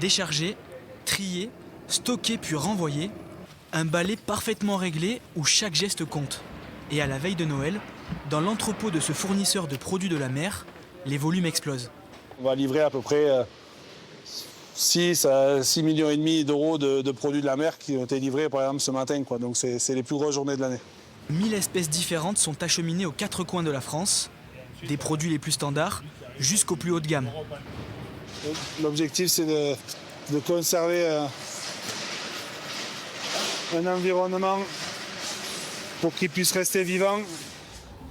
Décharger, trier, stocker puis renvoyer. Un balai parfaitement réglé où chaque geste compte. Et à la veille de Noël, dans l'entrepôt de ce fournisseur de produits de la mer, les volumes explosent. On va livrer à peu près 6 à 6,5 millions d'euros de produits de la mer qui ont été livrés par exemple ce matin, quoi. Donc c'est les plus grosses journées de l'année. 1000 espèces différentes sont acheminées aux 4 coins de la France, des produits les plus standards jusqu'aux plus haut de gamme. L'objectif c'est de conserver un environnement pour qu'il puisse rester vivant.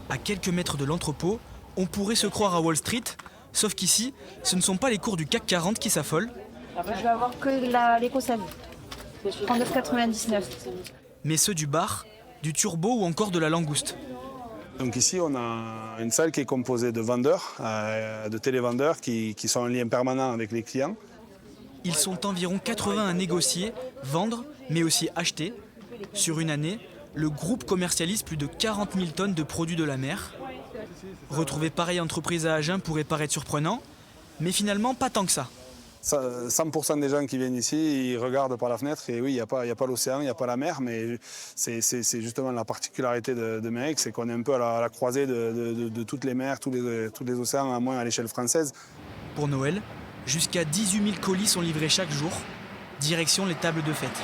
À quelques mètres de l'entrepôt, on pourrait se croire à Wall Street, sauf qu'ici, ce ne sont pas les cours du CAC 40 qui s'affolent, Je vais avoir que l'éco-sable. 39,99. mais ceux du bar, du turbo ou encore de la langouste. Donc ici on a une salle qui est composée de vendeurs, de télévendeurs qui sont en lien permanent avec les clients. Ils sont environ 80 à négocier, vendre, mais aussi acheter. Sur une année, le groupe commercialise plus de 40 000 tonnes de produits de la mer. Retrouver pareille entreprise à Agen pourrait paraître surprenant, mais finalement pas tant que ça. 100% des gens qui viennent ici, ils regardent par la fenêtre et oui, il n'y a pas l'océan, il n'y a pas la mer, mais c'est justement la particularité de Méric, c'est qu'on est un peu à la croisée de toutes les mers, tous les océans, à moins à l'échelle française. Pour Noël, jusqu'à 18 000 colis sont livrés chaque jour, direction les tables de fête.